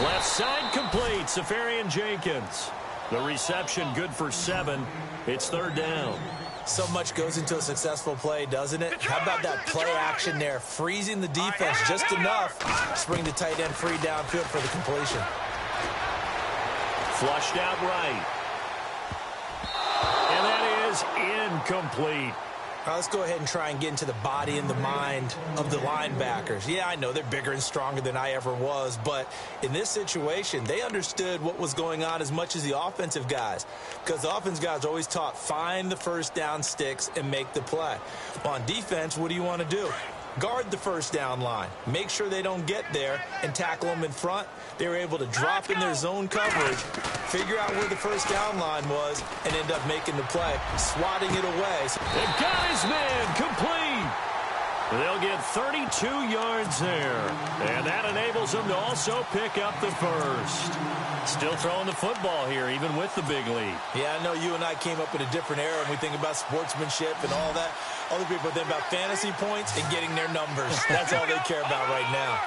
Left side complete, Safarian Jenkins. The reception good for 7. It's third down. So much goes into a successful play, doesn't it? How about that play action there? Freezing the defense just enough to bring the tight end free downfield for the completion. Flushed out right. And that is incomplete. All right, let's go ahead and try and get into the body and the mind of the linebackers. Yeah, I know they're bigger and stronger than I ever was, but in this situation, they understood what was going on as much as the offensive guys, because the offensive guys are always taught, find the first down sticks and make the play. Well, on defense, what do you want to do? Guard the first down line. Make sure they don't get there and tackle them in front. They were able to drop in their zone coverage, figure out where the first down line was, and end up making the play, swatting it away. They got his man complete. They'll get 32 yards there. And that enables them to also pick up the first. Still throwing the football here, even with the big lead. Yeah, I know you and I came up in a different era, and we think about sportsmanship and all that. Other people think about fantasy points and getting their numbers. That's all they care about right now.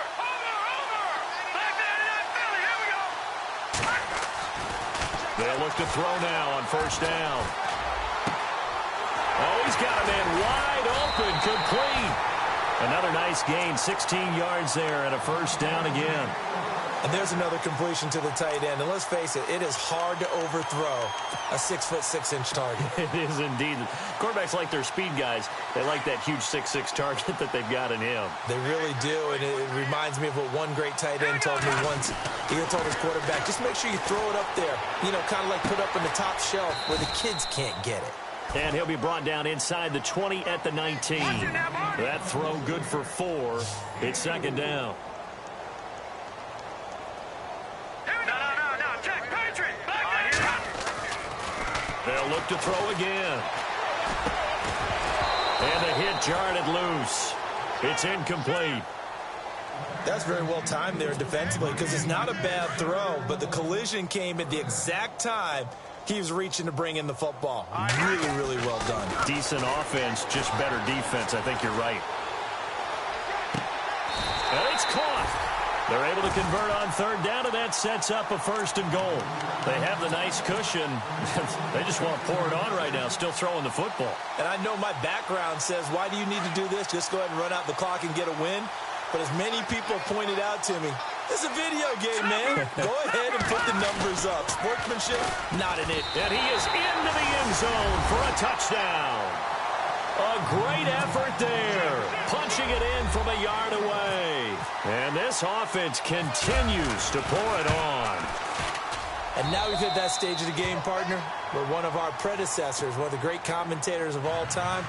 They'll look to throw now on first down. Oh, he's got a man wide open, complete. Another nice gain, 16 yards there and a first down again. And there's another completion to the tight end. And let's face it, it is hard to overthrow a 6'6" target. It is indeed. Quarterbacks like their speed guys. They like that huge 6'6" target that they've got in him. They really do, and it reminds me of what one great tight end told me once. He told his quarterback, just make sure you throw it up there. You know, kind of like put up in the top shelf where the kids can't get it. And he'll be brought down inside the 20 at the 19. That throw good for 4. It's second down. They'll look to throw again. And the hit jarred it loose. It's incomplete. That's very well timed there defensively, because it's not a bad throw, but the collision came at the exact time he was reaching to bring in the football. Really, really well done. Decent offense, just better defense. I think you're right. And it's caught. They're able to convert on third down, and that sets up a first and goal. They have the nice cushion. They just want to pour it on right now, still throwing the football. And I know my background says, why do you need to do this? Just go ahead and run out the clock and get a win. But as many people pointed out to me, it's a video game, man. Go ahead and put the numbers up. Sportsmanship, not in it. And he is into the end zone for a touchdown. A great effort there. Punching it in from a yard away. And this offense continues to pour it on. And now we've hit that stage of the game, partner, where one of our predecessors, one of the great commentators of all time,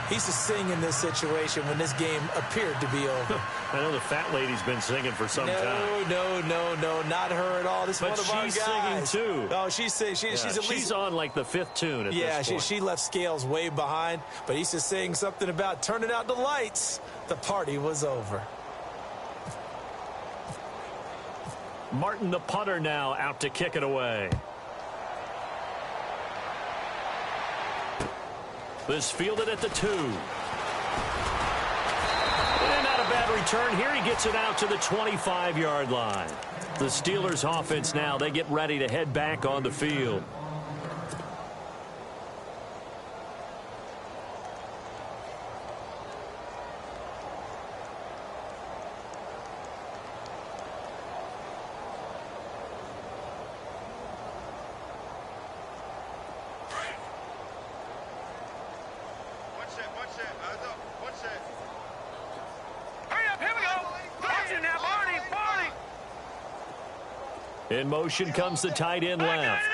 he used to sing in this situation when this game appeared to be over. I know the fat lady's been singing for some time. No, not her at all. This is one of our guys. But she's singing, too. Oh, she's at least... She's on, like, the 5th tune at this point. She left Scales way behind, but he used to sing something about turning out the lights. The party was over. Martin, the punter, now out to kick it away. This fielded at the 2. And not a bad return here. He gets it out to the 25-yard line. The Steelers offense now, they get ready to head back on the field. In motion comes the tight end left.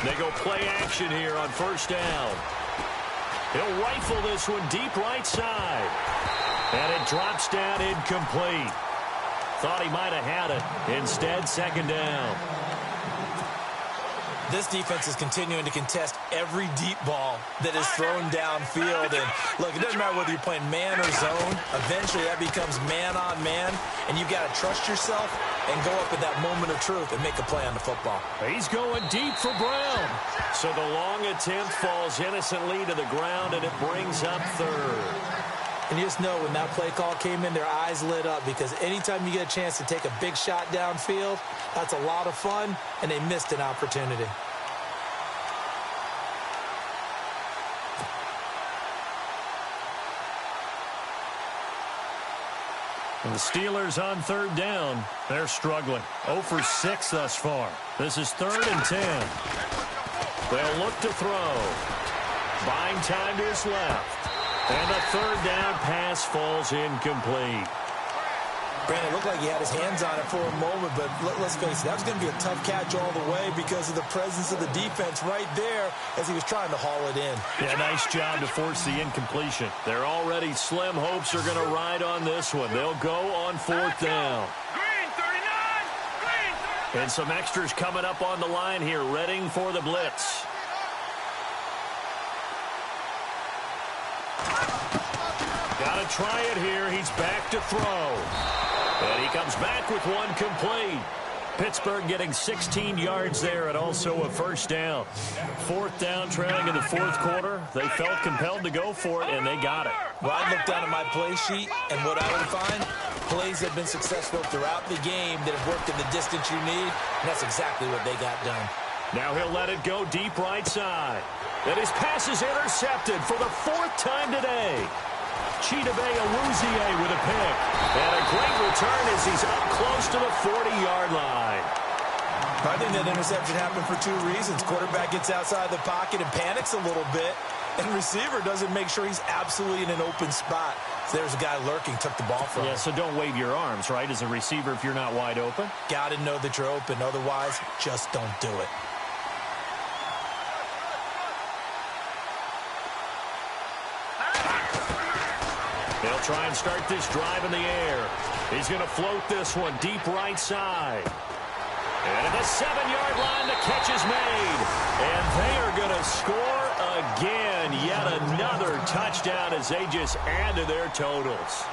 They go play action here on first down. He'll rifle this one deep right side. And it drops down incomplete. Thought he might have had it. Instead, second down. This defense is continuing to contest every deep ball that is thrown downfield. And look, it doesn't matter whether you're playing man or zone. Eventually, that becomes man on man. And you've got to trust yourself and go up at that moment of truth and make a play on the football. He's going deep for Brown. So the long attempt falls innocently to the ground, and it brings up third. And you just know when that play call came in, their eyes lit up, because anytime you get a chance to take a big shot downfield, that's a lot of fun, and they missed an opportunity. And the Steelers on third down, they're struggling. 0 for 6 thus far. This is 3rd and 10. They'll look to throw. Buying time to his left. And the third down pass falls incomplete. Brandon, it looked like he had his hands on it for a moment, but let's face it, that was going to be a tough catch all the way because of the presence of the defense right there as he was trying to haul it in. Yeah, nice job to force the incompletion. Their already slim hopes are going to ride on this one. They'll go on 4th down. And some extras coming up on the line here, readying for the blitz. Got to try it here. He's back to throw. And he comes back with one complete. Pittsburgh getting 16 yards there and also a first down. 4th down, trailing in the 4th quarter. They felt compelled to go for it, and they got it. Well, I'd look down at my play sheet, and what I would find, plays have been successful throughout the game that have worked in the distance you need, and that's exactly what they got done. Now he'll let it go deep right side. And his pass is intercepted for the 4th time today. Chidobe Awuzie with a pick. And a great return as he's up close to the 40-yard line. I think that interception happened for 2 reasons. Quarterback gets outside the pocket and panics a little bit, and receiver doesn't make sure he's absolutely in an open spot. So there's a guy lurking, took the ball from him. Yeah, so don't wave your arms, right, as a receiver if you're not wide open? Got to know that you're open. Otherwise, just don't do it. They'll try and start this drive in the air. He's going to float this one deep right side. And at the 7-yard line, the catch is made. And they are going to score again. Yet another touchdown as they just add to their totals.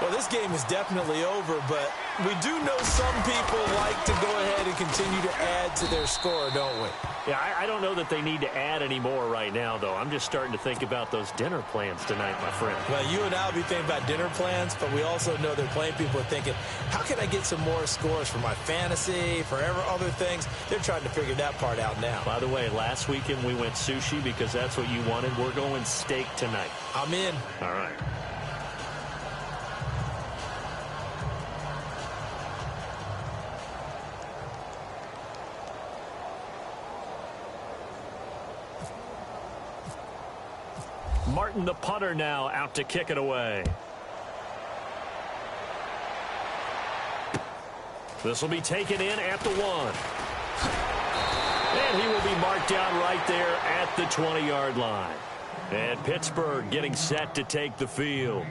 Well, this game is definitely over, but we do know some people like to go ahead and continue to add to their score, don't we? Yeah, I don't know that they need to add any more right now, though. I'm just starting to think about those dinner plans tonight, my friend. Well, you and I will be thinking about dinner plans, but we also know they're playing people are thinking, how can I get some more scores for my fantasy, for other things? They're trying to figure that part out now. By the way, last weekend we went sushi because that's what you wanted. We're going steak tonight. I'm in. All right. Martin, the punter, now out to kick it away. This will be taken in at the 1. And he will be marked down right there at the 20-yard line. And Pittsburgh getting set to take the field.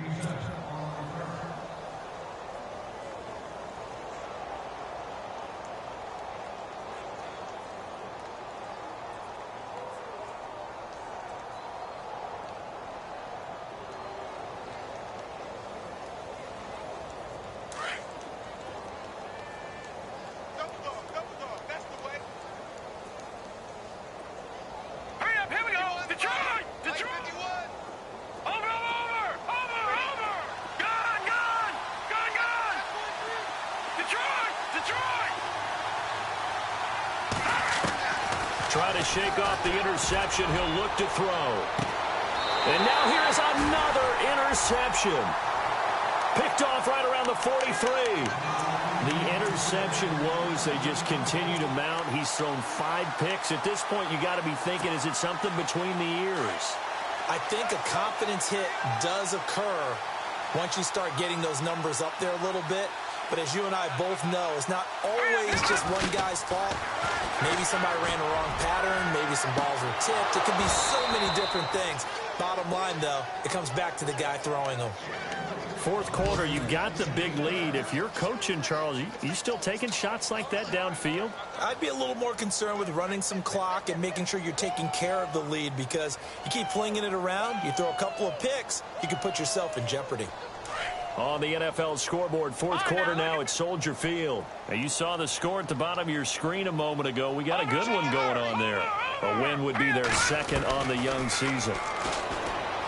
to shake off the interception. He'll look to throw. And now here is another interception. Picked off right around the 43. The interception woes, they just continue to mount. He's thrown 5 picks. At this point, you got to be thinking, is it something between the ears? I think a confidence hit does occur once you start getting those numbers up there a little bit. But as you and I both know, it's not always just one guy's fault. Maybe somebody ran the wrong pattern. Maybe some balls were tipped. It could be so many different things. Bottom line, though, it comes back to the guy throwing them. Fourth quarter, you've got the big lead. If you're coaching, Charles, you still taking shots like that downfield? I'd be a little more concerned with running some clock and making sure you're taking care of the lead, because you keep flinging it around, you throw a couple of picks, you can put yourself in jeopardy. On the NFL scoreboard, fourth quarter now at Soldier Field. Now, you saw the score at the bottom of your screen a moment ago. We got a good one going on there. A win would be their second on the young season.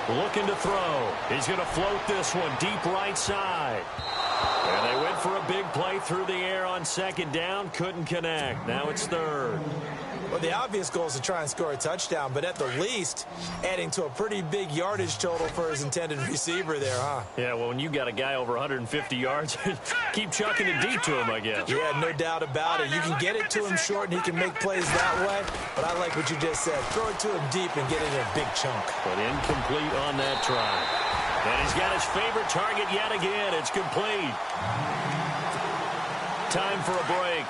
Looking to throw. He's going to float this one deep right side. And they went for a big play through the air on second down. Couldn't connect. Now it's third. Well, the obvious goal is to try and score a touchdown, but at the least, adding to a pretty big yardage total for his intended receiver there, huh? Yeah, well, when you got a guy over 150 yards, keep chucking it deep to him, I guess. Yeah, no doubt about it. You can get it to him short, and he can make plays that way, but I like what you just said. Throw it to him deep and get it in a big chunk. But incomplete on that try. And he's got his favorite target yet again. It's complete. Time for a break.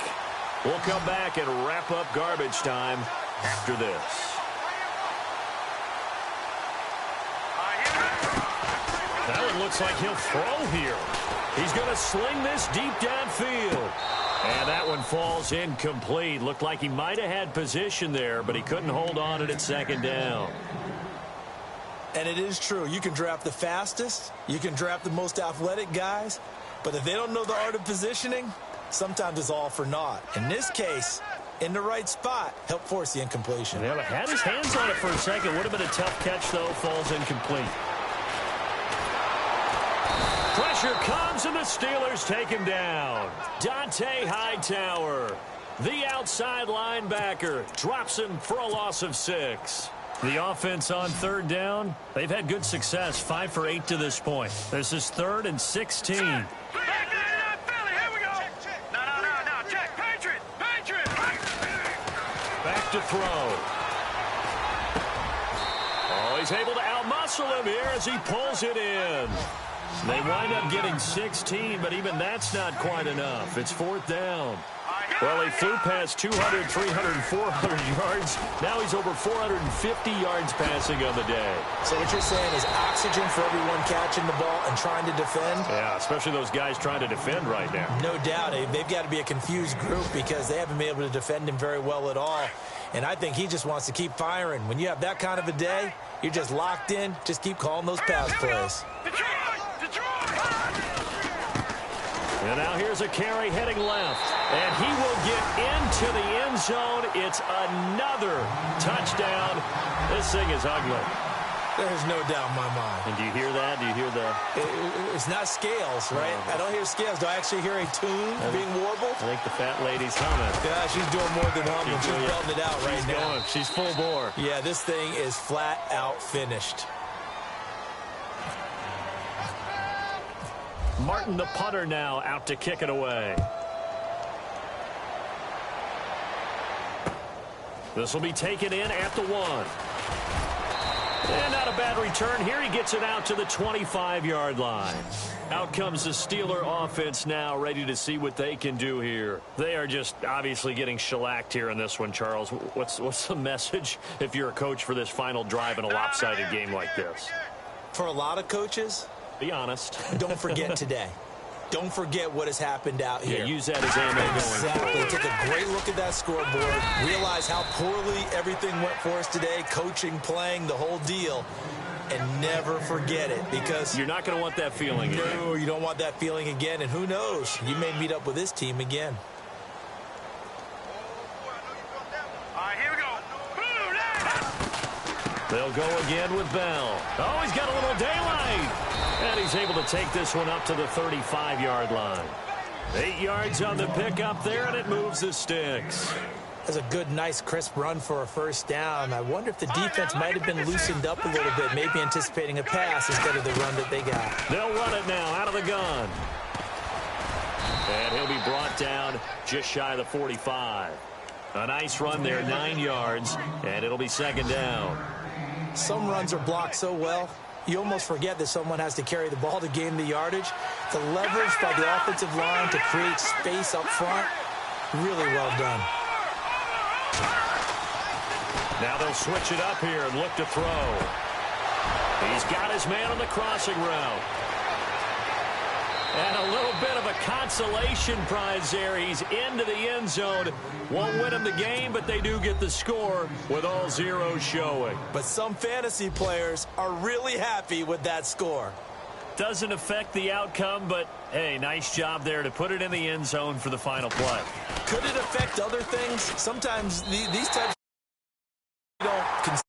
We'll come back and wrap up garbage time after this. That one looks like he'll throw here. He's going to sling this deep downfield. And that one falls incomplete. Looked like he might have had position there, but he couldn't hold on to it at second down. And it is true. You can draft the fastest. You can draft the most athletic guys. But if they don't know the art of positioning, sometimes it's all for naught. In this case, in the right spot, help force the incompletion. Yeah, but had his hands on it for a second. Would have been a tough catch, though. Falls incomplete. Pressure comes, and the Steelers take him down. Dante Hightower, the outside linebacker, drops him for a loss of 6. The offense on third down, they've had good success, 5 for 8 to this point. This is 3rd and 16. Back to throw. Oh, he's able to outmuscle him here as he pulls it in. They wind up getting 16, but even that's not quite enough. It's 4th down. Well, he flew past 200, 300, 400 yards. Now he's over 450 yards passing on the day. So what you're saying is oxygen for everyone catching the ball and trying to defend? Yeah, especially those guys trying to defend right now. No doubt. They've got to be a confused group because they haven't been able to defend him very well at all. And I think he just wants to keep firing. When you have that kind of a day, you're just locked in. Just keep calling those pass plays. And now here's a carry heading left. And he will get into the end zone. It's another touchdown. This thing is ugly. There's no doubt in my mind. And do you hear that? Do you hear the... It's not scales, right? I don't hear scales. Do I actually hear a tune being warbled? I think the fat lady's humming. Yeah, she's doing more than humming. She's belting it out right now. She's full bore. Yeah, this thing is flat out finished. Martin, the punter, now out to kick it away. This will be taken in at the 1. And not a bad return here. He gets it out to the 25-yard line. Out comes the Steeler offense now, ready to see what they can do here. They are just obviously getting shellacked here in this one, Charles. What's the message if you're a coach for this final drive in a lopsided game like this? For a lot of coaches, be honest. Don't forget today. Don't forget what has happened out here. Yeah, use that as ammo going Exactly. forward. Take a great look at that scoreboard. Realize how poorly everything went for us today. Coaching, playing, the whole deal. And never forget it, because you're not going to want that feeling again. No, you don't want that feeling again. And who knows? You may meet up with this team again. All right, here we go. They'll go again with Bell. Oh, he's got a little daylight. And he's able to take this one up to the 35-yard line. 8 yards on the pickup there, and it moves the sticks. That's a good, nice, crisp run for a first down. I wonder if the defense might have been loosened up a little bit, maybe anticipating a pass instead of the run that they got. They'll run it now out of the gun. And he'll be brought down just shy of the 45. A nice run there, 9 yards, and it'll be second down. Some runs are blocked so well, you almost forget that someone has to carry the ball to gain the yardage. The leverage by the offensive line to create space up front, really well done. Now they'll switch it up here and look to throw. He's got his man on the crossing route. And a little bit of a consolation prize there. He's into the end zone. Won't win him the game, but they do get the score with all zeros showing. But some fantasy players are really happy with that score. Doesn't affect the outcome, but, hey, nice job there to put it in the end zone for the final play. Could it affect other things? Sometimes these types don't consider.